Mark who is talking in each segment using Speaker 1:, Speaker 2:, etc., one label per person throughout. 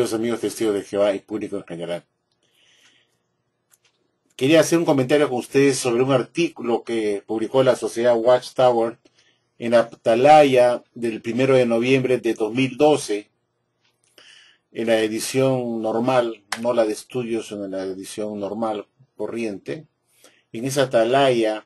Speaker 1: Queridos amigos testigos de Jehová y público en general, quería hacer un comentario con ustedes sobre un artículo que publicó la sociedad Watchtower en la Atalaya del 1 de noviembre de 2012, en la edición normal, no la de estudios, sino en la edición normal, corriente. En esa Atalaya,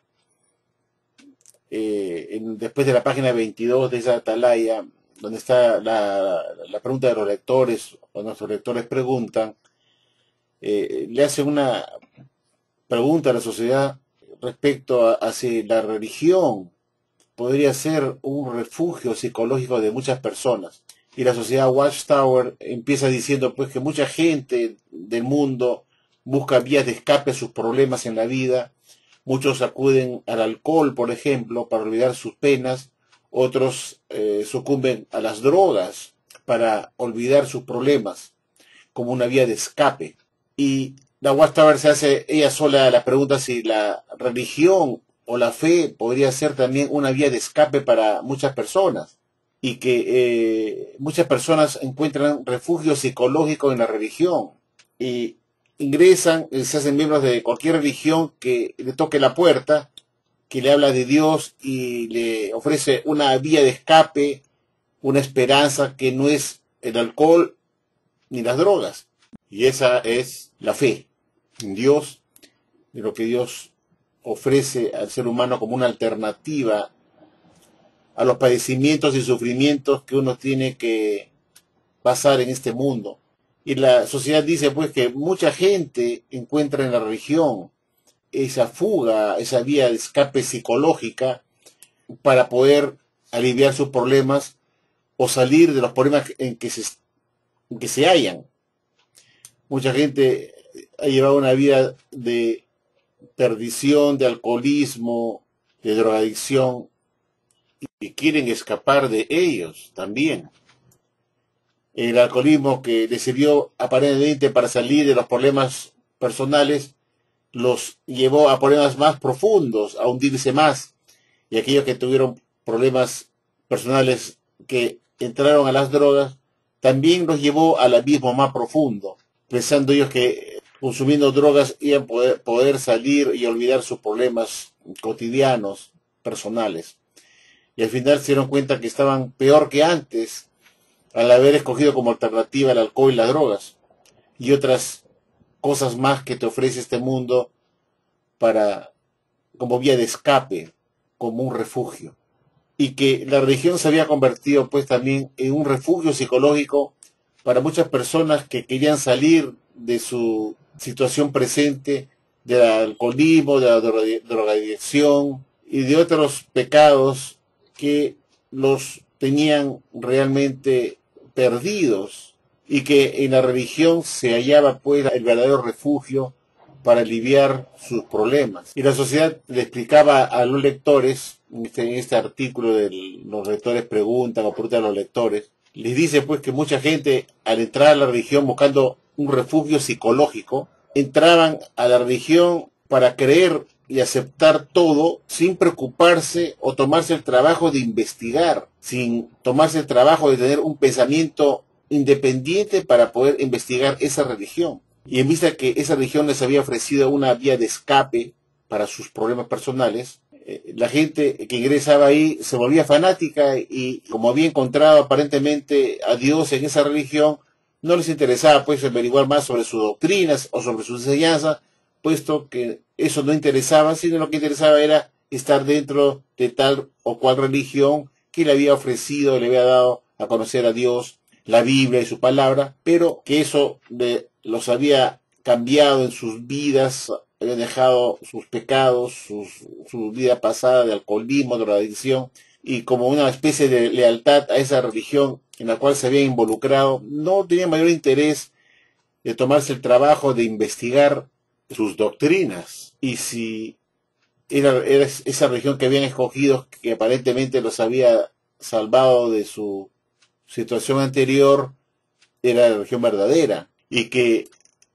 Speaker 1: después de la página 22 de esa Atalaya, donde está la pregunta de los lectores, o nuestros lectores preguntan, le hacen una pregunta a la sociedad respecto a si la religión podría ser un refugio psicológico de muchas personas. Y la sociedad Watchtower empieza diciendo pues que mucha gente del mundo busca vías de escape a sus problemas en la vida. Muchos acuden al alcohol, por ejemplo, para olvidar sus penas. Otros sucumben a las drogas para olvidar sus problemas, como una vía de escape. Y la Watchtower se hace ella sola la pregunta si la religión o la fe podría ser también una vía de escape para muchas personas. Y que muchas personas encuentran refugio psicológico en la religión. Y ingresan, se hacen miembros de cualquier religión que le toque la puerta, que le habla de Dios y le ofrece una vía de escape, una esperanza que no es el alcohol ni las drogas. Y esa es la fe en Dios, de lo que Dios ofrece al ser humano como una alternativa a los padecimientos y sufrimientos que uno tiene que pasar en este mundo. Y la sociedad dice pues que mucha gente encuentra en la religión esa fuga, esa vía de escape psicológica para poder aliviar sus problemas o salir de los problemas en que se hallan. Mucha gente ha llevado una vida de perdición, de alcoholismo, de drogadicción, y quieren escapar de ellos también. El alcoholismo que les sirvió aparentemente para salir de los problemas personales, los llevó a problemas más profundos, a hundirse más. Y aquellos que tuvieron problemas personales que entraron a las drogas, también los llevó al abismo más profundo, pensando ellos que consumiendo drogas iban a poder salir y olvidar sus problemas cotidianos, personales. Y al final se dieron cuenta que estaban peor que antes, al haber escogido como alternativa el alcohol y las drogas, y otras cosas más que te ofrece este mundo como vía de escape, como un refugio. Y que la religión se había convertido pues también en un refugio psicológico para muchas personas que querían salir de su situación presente, del alcoholismo, de la drogadicción y de otros pecados que los tenían realmente perdidos, y que en la religión se hallaba pues el verdadero refugio para aliviar sus problemas. Y la sociedad le explicaba a los lectores, en este artículo de los lectores preguntan o preguntan a los lectores, les dice pues que mucha gente al entrar a la religión buscando un refugio psicológico, entraban a la religión para creer y aceptar todo sin preocuparse o tomarse el trabajo de investigar, sin tomarse el trabajo de tener un pensamiento independiente para poder investigar esa religión. Y en vista que esa religión les había ofrecido una vía de escape para sus problemas personales, la gente que ingresaba ahí se volvía fanática y como había encontrado aparentemente a Dios en esa religión, no les interesaba pues averiguar más sobre sus doctrinas o sobre sus enseñanzas, puesto que eso no interesaba, sino lo que interesaba era estar dentro de tal o cual religión que le había ofrecido, le había dado a conocer a Dios, la Biblia y su palabra, pero que eso los había cambiado en sus vidas, habían dejado sus pecados, su vida pasada de alcoholismo, drogadicción, y como una especie de lealtad a esa religión en la cual se había involucrado, no tenía mayor interés de tomarse el trabajo de investigar sus doctrinas. Y si era esa religión que habían escogido, que aparentemente los había salvado de su situación anterior, era la religión verdadera, y que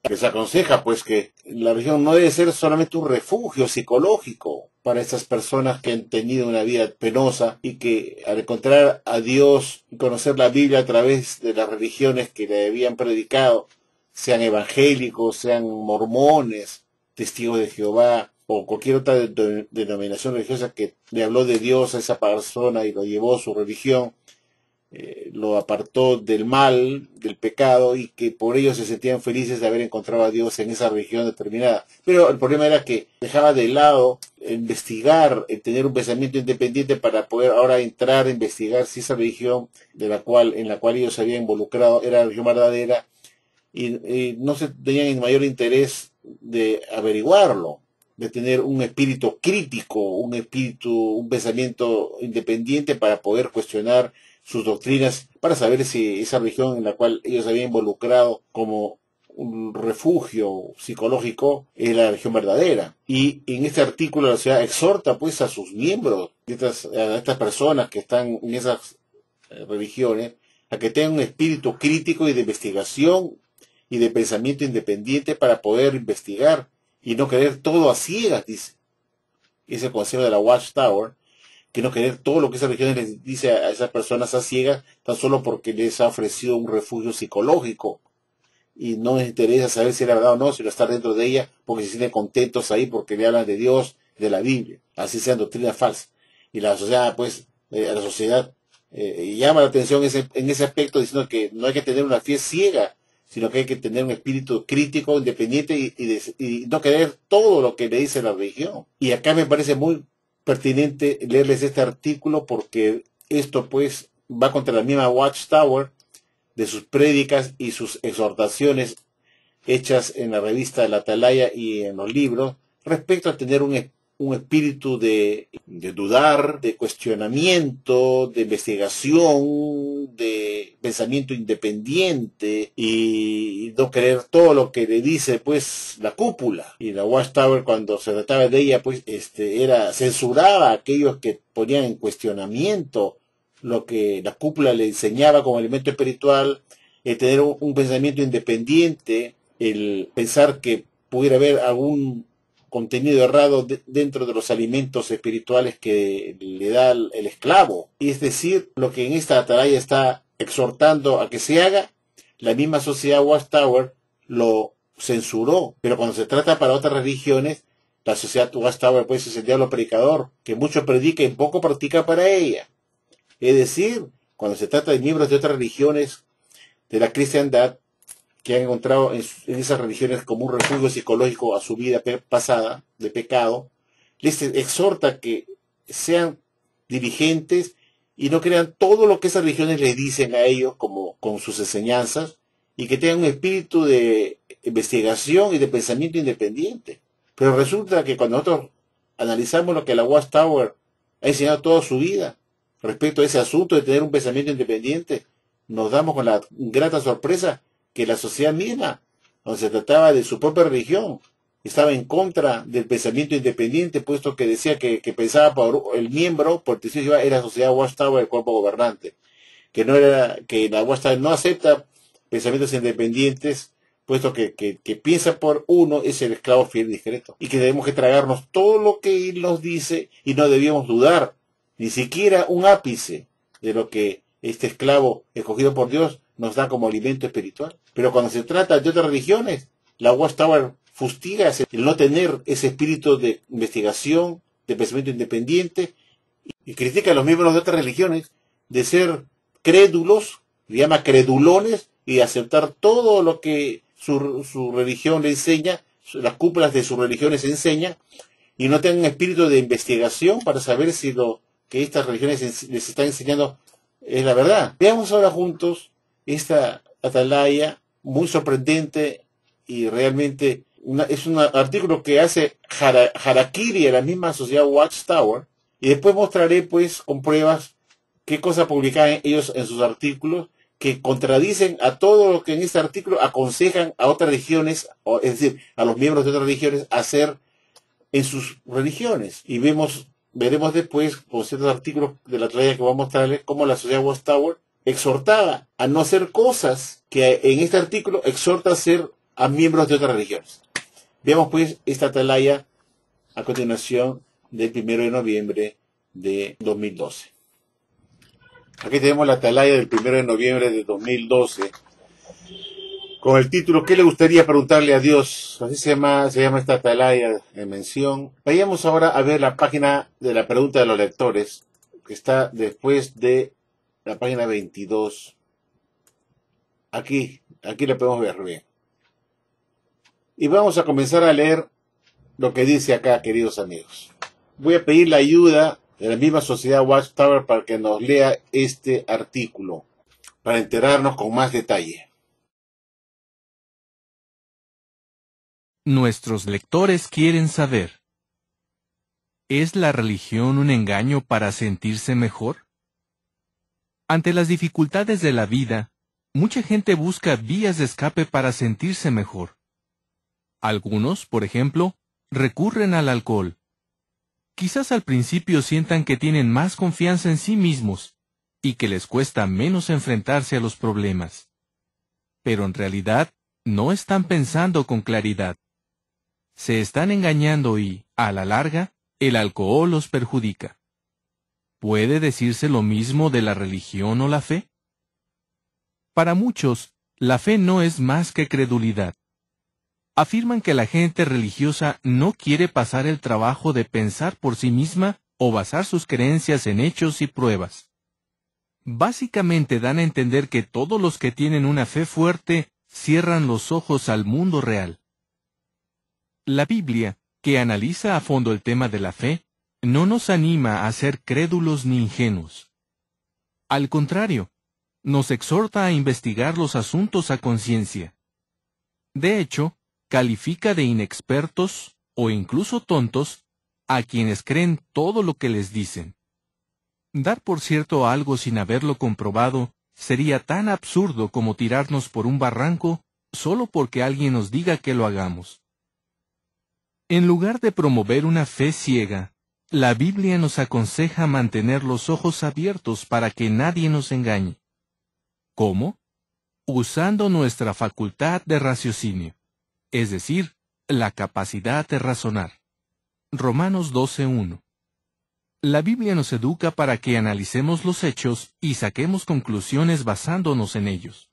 Speaker 1: Les aconseja pues que la religión no debe ser solamente un refugio psicológico para estas personas que han tenido una vida penosa y que al encontrar a Dios y conocer la Biblia a través de las religiones que le habían predicado, sean evangélicos, sean mormones, testigos de Jehová o cualquier otra denominación religiosa que le habló de Dios a esa persona y lo llevó a su religión, lo apartó del mal, del pecado, y que por ello se sentían felices de haber encontrado a Dios en esa religión determinada. Pero el problema era que dejaba de lado investigar, tener un pensamiento independiente para poder ahora entrar a investigar si esa religión en la cual ellos se habían involucrado era la religión verdadera, y no se tenían el mayor interés de averiguarlo, de tener un espíritu crítico, un pensamiento independiente para poder cuestionar sus doctrinas, para saber si esa religión en la cual ellos se habían involucrado como un refugio psicológico es la religión verdadera. Y en este artículo la sociedad exhorta pues a sus miembros, a estas personas que están en esas religiones, a que tengan un espíritu crítico y de investigación y de pensamiento independiente para poder investigar y no querer todo a ciegas, dice. Es el consejo de la Watchtower, que no querer todo lo que esa religión les dice a esas personas a ciegas, tan solo porque les ha ofrecido un refugio psicológico, y no les interesa saber si era verdad o no, sino estar dentro de ella porque se sienten contentos ahí porque le hablan de Dios, de la Biblia, así sean doctrinas falsas. Y la sociedad, pues, a la sociedad llama la atención en ese aspecto, diciendo que no hay que tener una fe ciega, sino que hay que tener un espíritu crítico, independiente, y no querer todo lo que le dice la religión. Y acá me parece muy pertinente leerles este artículo porque esto pues va contra la misma Watchtower de sus prédicas y sus exhortaciones hechas en la revista La Atalaya y en los libros respecto a tener un espíritu de dudar, de cuestionamiento, de investigación, de pensamiento independiente y no creer todo lo que le dice pues la cúpula. Y la Watchtower, cuando se trataba de ella, pues censuraba a aquellos que ponían en cuestionamiento lo que la cúpula le enseñaba como elemento espiritual, el tener un pensamiento independiente, el pensar que pudiera haber algún contenido errado dentro de los alimentos espirituales que le da el esclavo. Y es decir, lo que en esta atalaya está exhortando a que se haga, la misma sociedad Watchtower lo censuró. Pero cuando se trata para otras religiones, la sociedad Watchtower pues es el diablo predicador, que mucho predica y poco practica para ella. Es decir, cuando se trata de miembros de otras religiones de la cristiandad, que han encontrado en esas religiones como un refugio psicológico a su vida pasada de pecado, les exhorta que sean diligentes y no crean todo lo que esas religiones les dicen a ellos como con sus enseñanzas, y que tengan un espíritu de investigación y de pensamiento independiente. Pero resulta que cuando nosotros analizamos lo que la Watchtower ha enseñado toda su vida respecto a ese asunto de tener un pensamiento independiente, nos damos con la grata sorpresa que la sociedad misma, cuando se trataba de su propia religión, estaba en contra del pensamiento independiente, puesto que decía que pensaba por el miembro, por decir, era la sociedad Watchtower, el cuerpo gobernante, que la Watchtower no acepta pensamientos independientes, puesto que piensa por uno es el esclavo fiel y discreto, y que debemos que tragarnos todo lo que él nos dice y no debíamos dudar ni siquiera un ápice de lo que este esclavo escogido por Dios nos da como alimento espiritual. Pero cuando se trata de otras religiones, la Watchtower fustiga el no tener ese espíritu de investigación, de pensamiento independiente, y critica a los miembros de otras religiones de ser crédulos, le llama credulones, y de aceptar todo lo que su religión le enseña, las cúpulas de sus religiones enseñan, y no tengan espíritu de investigación para saber si lo que estas religiones les están enseñando es la verdad. Veamos ahora juntos esta atalaya muy sorprendente y realmente es un artículo que hace harakiri a la misma sociedad Watchtower, y después mostraré pues con pruebas qué cosas publican ellos en sus artículos que contradicen a todo lo que en este artículo aconsejan a otras religiones, es decir, a los miembros de otras religiones hacer en sus religiones. Y veremos después con ciertos artículos de la atalaya que voy a mostrarles cómo la sociedad Watchtower exhortaba a no hacer cosas que en este artículo exhorta a hacer a miembros de otras religiones. Veamos pues esta atalaya a continuación del 1 de noviembre de 2012. Aquí tenemos la atalaya del 1 de noviembre de 2012 con el título ¿Qué le gustaría preguntarle a Dios? Así se llama esta atalaya en mención. Vayamos ahora a ver la página de la pregunta de los lectores, que está después de la página 22. Aquí la podemos ver bien. Y vamos a comenzar a leer lo que dice acá, queridos amigos. Voy a pedir la ayuda de la misma sociedad Watchtower para que nos lea este artículo, para enterarnos con más detalle.
Speaker 2: Nuestros lectores quieren saber: ¿es la religión un engaño para sentirse mejor? Ante las dificultades de la vida, mucha gente busca vías de escape para sentirse mejor. Algunos, por ejemplo, recurren al alcohol. Quizás al principio sientan que tienen más confianza en sí mismos y que les cuesta menos enfrentarse a los problemas. Pero en realidad, no están pensando con claridad. Se están engañando y, a la larga, el alcohol los perjudica. ¿Puede decirse lo mismo de la religión o la fe? Para muchos, la fe no es más que credulidad. Afirman que la gente religiosa no quiere pasar el trabajo de pensar por sí misma o basar sus creencias en hechos y pruebas. Básicamente dan a entender que todos los que tienen una fe fuerte cierran los ojos al mundo real. La Biblia, que analiza a fondo el tema de la fe, no nos anima a ser crédulos ni ingenuos. Al contrario, nos exhorta a investigar los asuntos a conciencia. De hecho, califica de inexpertos o incluso tontos a quienes creen todo lo que les dicen. Dar por cierto algo sin haberlo comprobado sería tan absurdo como tirarnos por un barranco solo porque alguien nos diga que lo hagamos. En lugar de promover una fe ciega, la Biblia nos aconseja mantener los ojos abiertos para que nadie nos engañe. ¿Cómo? Usando nuestra facultad de raciocinio, es decir, la capacidad de razonar. Romanos 12:1. La Biblia nos educa para que analicemos los hechos y saquemos conclusiones basándonos en ellos.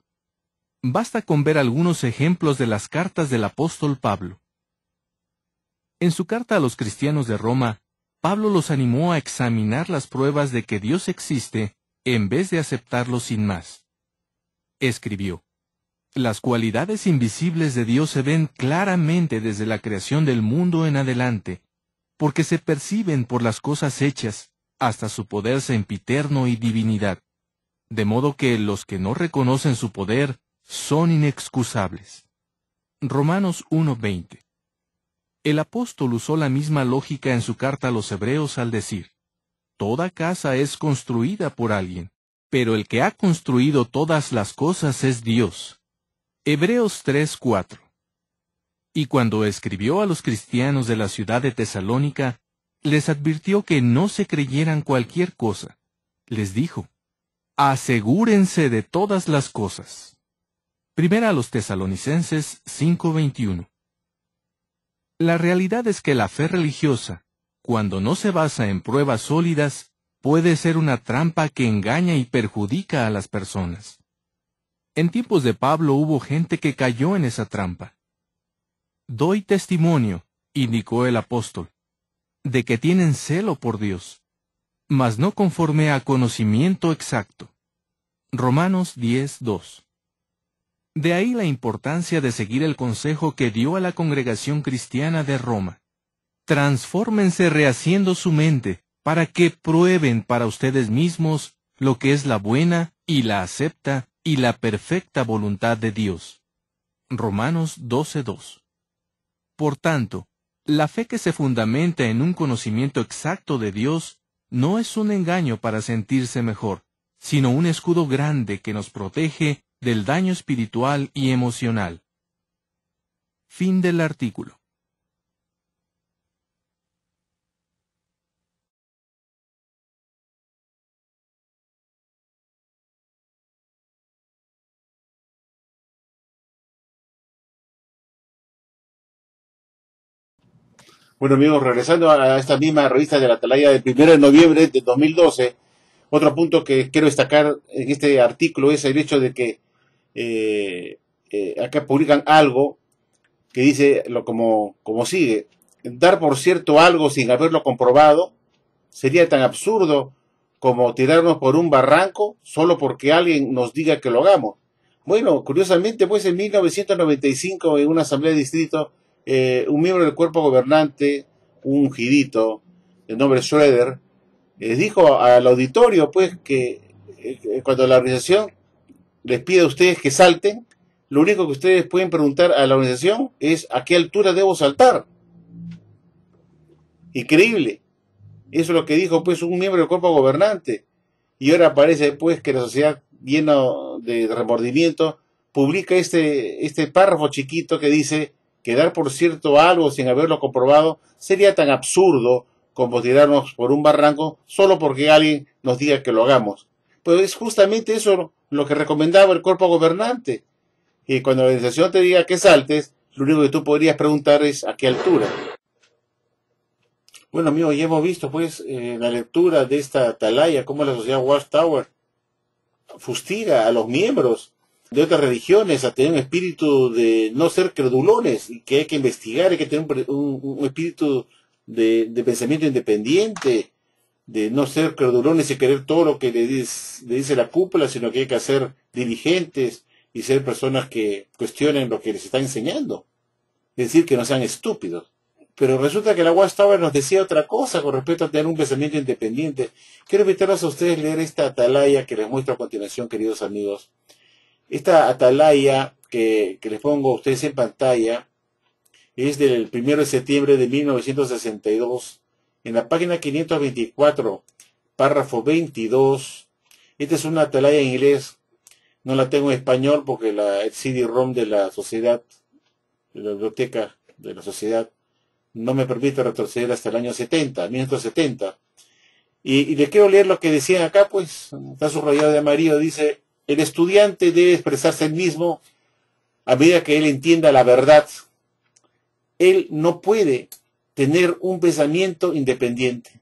Speaker 2: Basta con ver algunos ejemplos de las cartas del apóstol Pablo. En su carta a los cristianos de Roma, Pablo los animó a examinar las pruebas de que Dios existe en vez de aceptarlo sin más. Escribió: las cualidades invisibles de Dios se ven claramente desde la creación del mundo en adelante, porque se perciben por las cosas hechas, hasta su poder sempiterno y divinidad, de modo que los que no reconocen su poder son inexcusables. Romanos 1:20. El apóstol usó la misma lógica en su carta a los Hebreos al decir: toda casa es construida por alguien, pero el que ha construido todas las cosas es Dios. Hebreos 3:4. Y cuando escribió a los cristianos de la ciudad de Tesalónica, les advirtió que no se creyeran cualquier cosa. Les dijo: asegúrense de todas las cosas. Primera a los Tesalonicenses 5:21. La realidad es que la fe religiosa, cuando no se basa en pruebas sólidas, puede ser una trampa que engaña y perjudica a las personas. En tiempos de Pablo hubo gente que cayó en esa trampa. Doy testimonio, indicó el apóstol, de que tienen celo por Dios, mas no conforme a conocimiento exacto. Romanos 10:2. De ahí la importancia de seguir el consejo que dio a la congregación cristiana de Roma. Transfórmense rehaciendo su mente, para que prueben para ustedes mismos lo que es la buena y la acepta y la perfecta voluntad de Dios. Romanos 12:2. Por tanto, la fe que se fundamenta en un conocimiento exacto de Dios no es un engaño para sentirse mejor, sino un escudo grande que nos protege del daño espiritual y emocional. Fin del artículo.
Speaker 1: Bueno amigos, regresando a esta misma revista de la Atalaya del 1 de noviembre de 2012, otro punto que quiero destacar en este artículo es el hecho de que acá publican algo que dice como sigue: dar por cierto algo sin haberlo comprobado sería tan absurdo como tirarnos por un barranco solo porque alguien nos diga que lo hagamos. Bueno, curiosamente, pues en 1995, en una asamblea de distrito, un miembro del cuerpo gobernante, un ungidito, de nombre Schroeder, dijo al auditorio, pues, que cuando la organización les pide a ustedes que salten, lo único que ustedes pueden preguntar a la organización es ¿a qué altura debo saltar? Increíble. Eso es lo que dijo, pues, un miembro del cuerpo gobernante. Y ahora parece, pues, que la sociedad, llena de remordimiento, publica este párrafo chiquito que dice que dar por cierto algo sin haberlo comprobado sería tan absurdo como tirarnos por un barranco solo porque alguien nos diga que lo hagamos. Pues es justamente eso lo que recomendaba el cuerpo gobernante. Y cuando la organización te diga que saltes, lo único que tú podrías preguntar es ¿a qué altura? Bueno amigos, ya hemos visto pues la lectura de esta atalaya, cómo la sociedad Watchtower fustiga a los miembros de otras religiones a tener un espíritu de no ser credulones, y que hay que investigar, hay que tener un espíritu de pensamiento independiente, de no ser credulones y querer todo lo que le dice la cúpula, sino que hay que ser diligentes y ser personas que cuestionen lo que les está enseñando. Es decir, que no sean estúpidos. Pero resulta que la Watchtower nos decía otra cosa con respecto a tener un pensamiento independiente. Quiero invitarlos a ustedes a leer esta atalaya que les muestro a continuación, queridos amigos. Esta atalaya que les pongo a ustedes en pantalla es del 1 de septiembre de 1962, en la página 524, párrafo 22. Esta es una atalaya en inglés, no la tengo en español porque el CD-ROM de la sociedad, de la biblioteca de la sociedad, no me permite retroceder hasta el año 1970. Y le quiero leer lo que decían acá, pues, está subrayado de amarillo, dice: el estudiante debe expresarse él mismo a medida que él entienda la verdad. Él no puede tener un pensamiento independiente.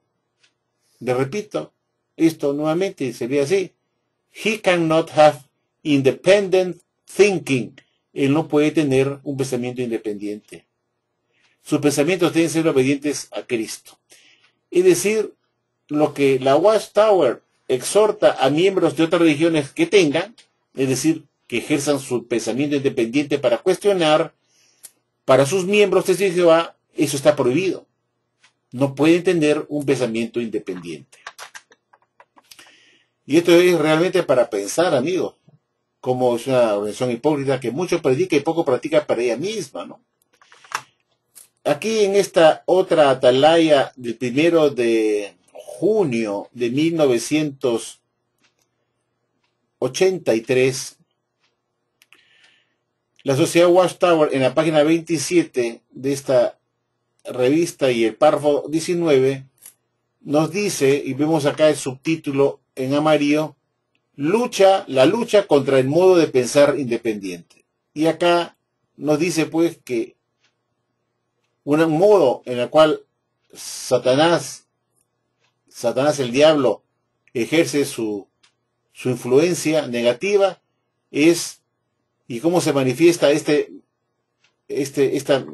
Speaker 1: Le repito, esto nuevamente sería así: he cannot have independent thinking. Él no puede tener un pensamiento independiente. Sus pensamientos deben ser obedientes a Cristo. Es decir, lo que la Watchtower exhorta a miembros de otras religiones que tengan, es decir, que ejerzan su pensamiento independiente para cuestionar, para sus miembros de Jehová, eso está prohibido. No pueden tener un pensamiento independiente. Y esto es realmente para pensar, amigos, como es una organización hipócrita que mucho predica y poco practica para ella misma, ¿no? Aquí en esta otra atalaya del 1 de junio de 1983, la sociedad Watchtower, en la página 27 de esta revista y el párrafo 19, nos dice, y vemos acá el subtítulo en amarillo: la lucha contra el modo de pensar independiente. Y acá nos dice pues que un modo en el cual Satanás el diablo, ejerce su influencia negativa es, y cómo se manifiesta esta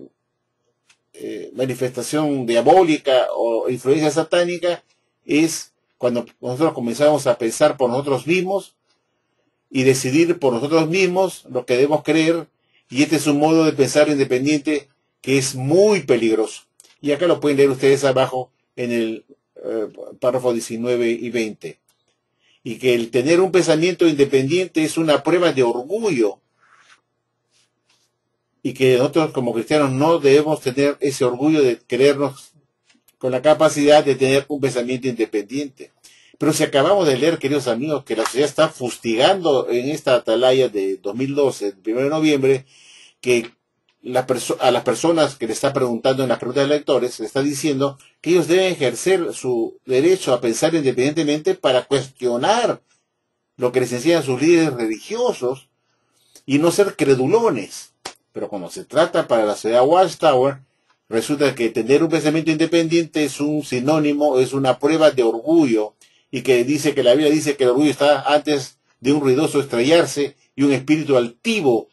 Speaker 1: manifestación diabólica o influencia satánica, es cuando nosotros comenzamos a pensar por nosotros mismos y decidir por nosotros mismos lo que debemos creer, y este es un modo de pensar independiente que es muy peligroso. Y acá lo pueden leer ustedes abajo en el párrafo 19 y 20. Y que el tener un pensamiento independiente es una prueba de orgullo. Y que nosotros como cristianos no debemos tener ese orgullo de creernos con la capacidad de tener un pensamiento independiente. Pero si acabamos de leer, queridos amigos, que la sociedad está fustigando en esta atalaya de 2012, el 1 de noviembre, que a las personas que le está preguntando en las preguntas de lectores, le está diciendo que ellos deben ejercer su derecho a pensar independientemente para cuestionar lo que les enseñan sus líderes religiosos y no ser credulones. Pero cuando se trata para la sociedad Watchtower, resulta que tener un pensamiento independiente es un sinónimo, es una prueba de orgullo, y que dice que la Biblia dice que el orgullo está antes de un ruidoso estrellarse y un espíritu altivo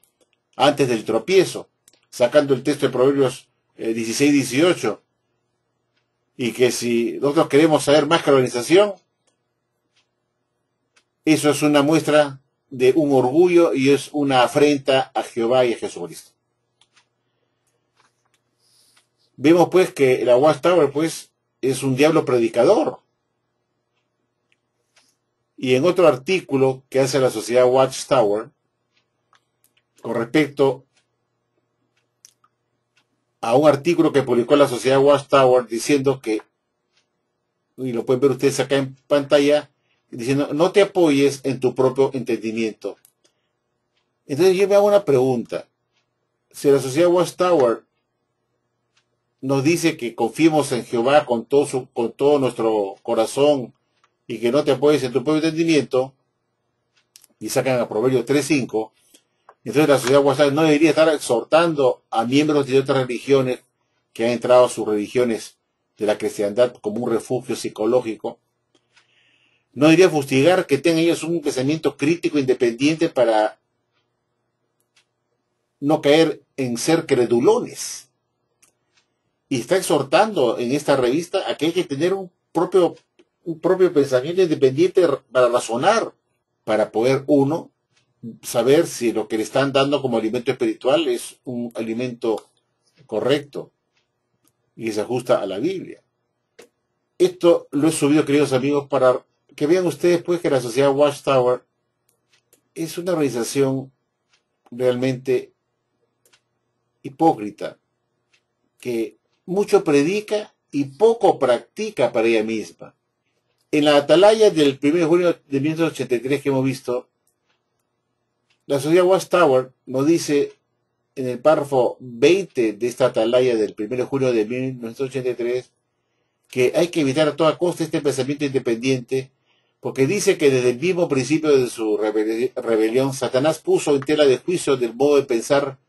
Speaker 1: antes del tropiezo, sacando el texto de Proverbios 16-18, y que si nosotros queremos saber más que la organización, eso es una muestra de un orgullo y es una afrenta a Jehová y a Jesucristo. Vemos pues que la Watchtower pues es un diablo predicador. Y en otro artículo que hace la sociedad Watchtower con respecto a un artículo que publicó la sociedad Watchtower diciendo que, y lo pueden ver ustedes acá en pantalla, diciendo, no te apoyes en tu propio entendimiento. Entonces yo me hago una pregunta. Si la sociedad Watchtower nos dice que confiemos en Jehová con todo nuestro corazón y que no te apoyes en tu propio entendimiento, y sacan a Proverbios 3:5, entonces la sociedad Watchtower no debería estar exhortando a miembros de otras religiones que han entrado a sus religiones de la cristiandad como un refugio psicológico. No debería fustigar que tengan ellos un pensamiento crítico independiente para no caer en ser credulones. Y está exhortando en esta revista a que hay que tener un propio pensamiento independiente para razonar, para poder uno saber si lo que le están dando como alimento espiritual es un alimento correcto y que se ajusta a la Biblia. Esto lo he subido, queridos amigos, para que vean ustedes pues que la sociedad Watchtower es una organización realmente hipócrita, que mucho predica y poco practica para ella misma. En la atalaya del 1 de junio de 1983 que hemos visto, la sociedad Watchtower nos dice en el párrafo 20 de esta atalaya del 1 de junio de 1983 que hay que evitar a toda costa este pensamiento independiente, porque dice que desde el mismo principio de su rebelión, Satanás puso en tela de juicio del modo de pensar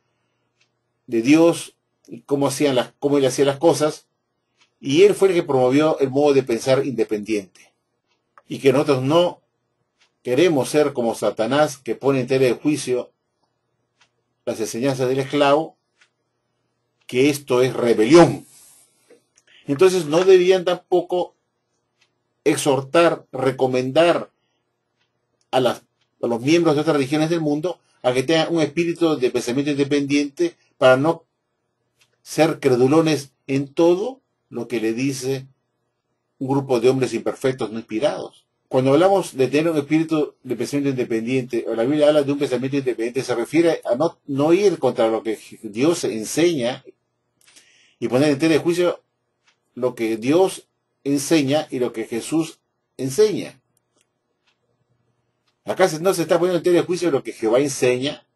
Speaker 1: de Dios y cómo él hacía las cosas, y él fue el que promovió el modo de pensar independiente. Y que nosotros no queremos ser como Satanás, que pone en tela de juicio las enseñanzas del esclavo, que esto es rebelión. Entonces no debían tampoco exhortar, recomendar a los miembros de otras religiones del mundo a que tengan un espíritu de pensamiento independiente para no ser credulones en todo lo que le dice un grupo de hombres imperfectos, no inspirados. Cuando hablamos de tener un espíritu de pensamiento independiente, o la Biblia habla de un pensamiento independiente, se refiere a no ir contra lo que Dios enseña y poner en tela de juicio lo que Dios enseña y lo que Jesús enseña. Acá no se está poniendo en tela de juicio lo que Jehová enseña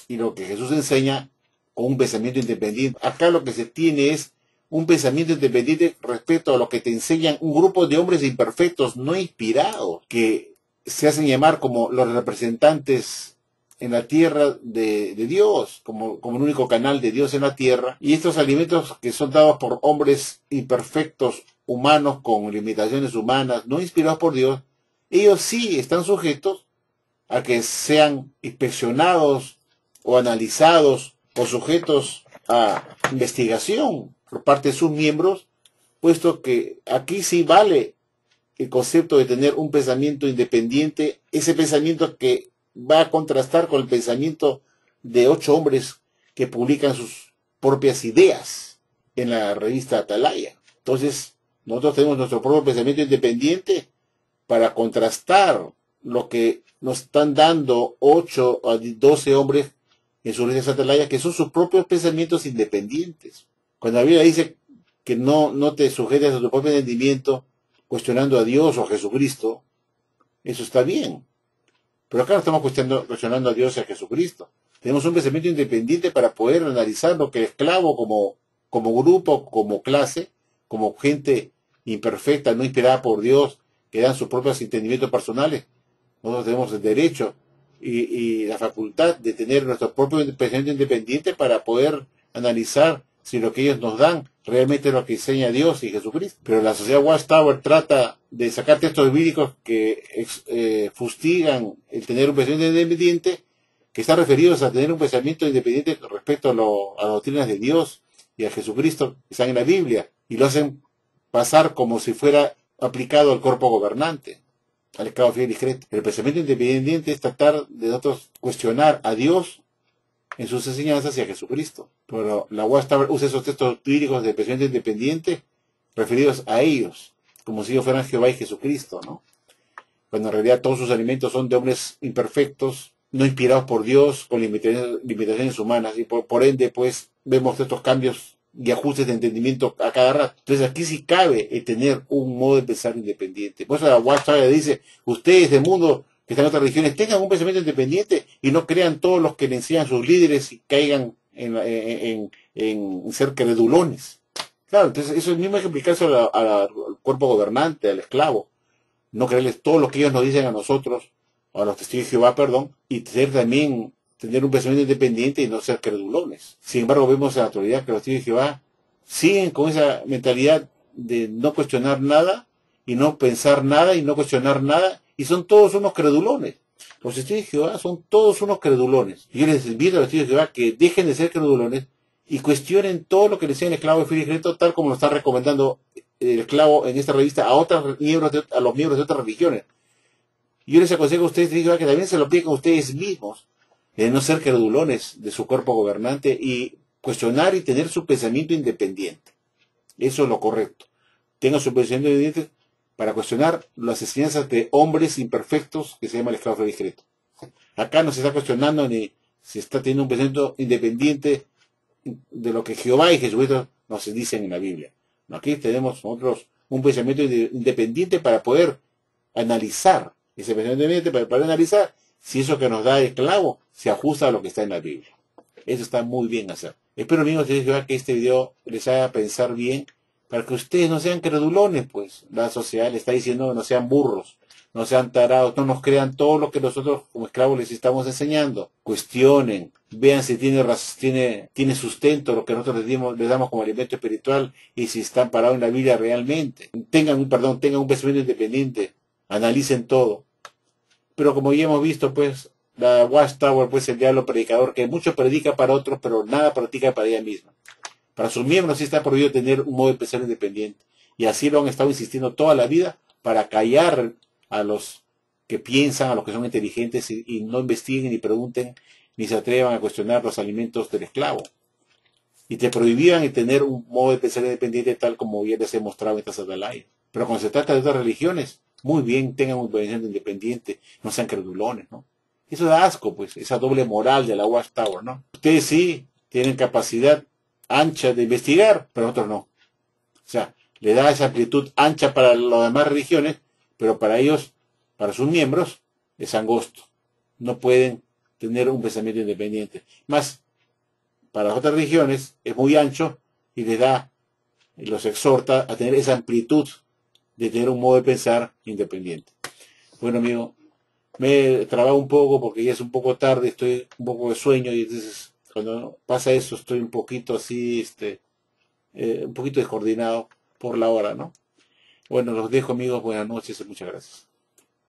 Speaker 1: y lo que Jesús enseña con un pensamiento independiente. Acá lo que se tiene es un pensamiento independiente respecto a lo que te enseñan un grupo de hombres imperfectos, no inspirados, que se hacen llamar como los representantes en la tierra de Dios, como el único canal de Dios en la tierra. Y estos alimentos que son dados por hombres imperfectos, humanos, con limitaciones humanas, no inspirados por Dios, ellos sí están sujetos a que sean inspeccionados o analizados o sujetos a investigación por parte de sus miembros, puesto que aquí sí vale el concepto de tener un pensamiento independiente, ese pensamiento que va a contrastar con el pensamiento de 8 hombres que publican sus propias ideas en la revista Atalaya. Entonces, nosotros tenemos nuestro propio pensamiento independiente para contrastar lo que nos están dando 8 a 12 hombres en sus revistas Atalaya, que son sus propios pensamientos independientes. Cuando la Biblia dice que no te sujetes a tu propio entendimiento cuestionando a Dios o a Jesucristo, eso está bien. Pero acá no estamos cuestionando a Dios y a Jesucristo. Tenemos un pensamiento independiente para poder analizar lo que el esclavo como grupo, como clase, como gente imperfecta, no inspirada por Dios, que dan sus propios entendimientos personales. Nosotros tenemos el derecho y la facultad de tener nuestro propio pensamiento independiente para poder analizar si lo que ellos nos dan realmente es lo que enseña Dios y Jesucristo. Pero la sociedad Watchtower trata de sacar textos bíblicos que fustigan el tener un pensamiento independiente, que están referidos a tener un pensamiento independiente con respecto a las doctrinas de Dios y a Jesucristo que están en la Biblia, y lo hacen pasar como si fuera aplicado al cuerpo gobernante, al esclavo fiel y discreto. El pensamiento independiente es tratar de nosotros cuestionar a Dios en sus enseñanzas y a Jesucristo. Pero la Watchtower usa esos textos bíblicos de pensamiento independiente referidos a ellos, como si ellos fueran Jehová y Jesucristo, ¿no? Cuando en realidad todos sus alimentos son de hombres imperfectos, no inspirados por Dios, con limitaciones humanas, y por ende, pues, vemos estos cambios y ajustes de entendimiento a cada rato. Entonces aquí sí cabe tener un modo de pensar independiente. Por eso la Watchtower dice, ustedes del mundo que están en otras religiones, tengan un pensamiento independiente y no crean todos los que le enseñan sus líderes y caigan en ser credulones. Claro, entonces eso mismo hay que aplicarse al cuerpo gobernante, al esclavo. No creerles todo lo que ellos nos dicen a nosotros, a los testigos de Jehová, perdón, y tener un pensamiento independiente y no ser credulones. Sin embargo, vemos en la actualidad que los testigos de Jehová siguen con esa mentalidad de no cuestionar nada, y no pensar nada, y no cuestionar nada, y son todos unos credulones. Los testigos de Jehová son todos unos credulones. Y yo les invito a los testigos de Jehová que dejen de ser credulones y cuestionen todo lo que les enseña el esclavo de fiel y discreto, tal como lo está recomendando el esclavo en esta revista a los miembros de otras religiones. Y yo les aconsejo a ustedes que también se lo apliquen a ustedes mismos, de no ser credulones de su cuerpo gobernante y cuestionar y tener su pensamiento independiente. Eso es lo correcto. Tengan su pensamiento independiente para cuestionar las enseñanzas de hombres imperfectos que se llama el esclavo fiel y discreto. Acá no se está cuestionando ni se está teniendo un pensamiento independiente de lo que Jehová y Jesucristo nos dicen en la Biblia. Aquí tenemos nosotros un pensamiento independiente para poder analizar ese pensamiento independiente, para poder analizar si eso que nos da el esclavo se ajusta a lo que está en la Biblia. Eso está muy bien hacer. Espero, amigos, que este video les haga pensar bien, para que ustedes no sean credulones, pues. La sociedad les está diciendo que no sean burros, no sean tarados, no nos crean todo lo que nosotros como esclavos les estamos enseñando. Cuestionen, vean si tiene sustento lo que nosotros les damos como alimento espiritual y si están parados en la Biblia realmente. Tengan un pensamiento independiente, analicen todo. Pero como ya hemos visto, pues, la Watchtower, pues, el diablo predicador, que mucho predica para otros, pero nada practica para ella misma. Para sus miembros sí está prohibido tener un modo de pensar independiente. Y así lo han estado insistiendo toda la vida para callar a los que piensan, a los que son inteligentes y no investiguen ni pregunten ni se atrevan a cuestionar los alimentos del esclavo. Y te prohibían tener un modo de pensar independiente tal como ya les he mostrado en estas atalayas. Pero cuando se trata de otras religiones, muy bien, tengan un pensamiento independiente, no sean credulones, ¿no? Eso da asco, pues, esa doble moral de la Watchtower, ¿no? Ustedes sí tienen capacidad ancha de investigar, pero nosotros no. O sea, le da esa amplitud ancha para las demás religiones, pero para ellos, para sus miembros, es angosto. No pueden tener un pensamiento independiente. Más, para las otras religiones es muy ancho y los exhorta a tener esa amplitud de tener un modo de pensar independiente. Bueno, amigo, me he trabado un poco porque ya es un poco tarde, estoy un poco de sueño y entonces cuando pasa eso estoy un poquito así, un poquito descoordinado por la hora, ¿no? Bueno, los dejo, amigos, buenas noches y muchas gracias.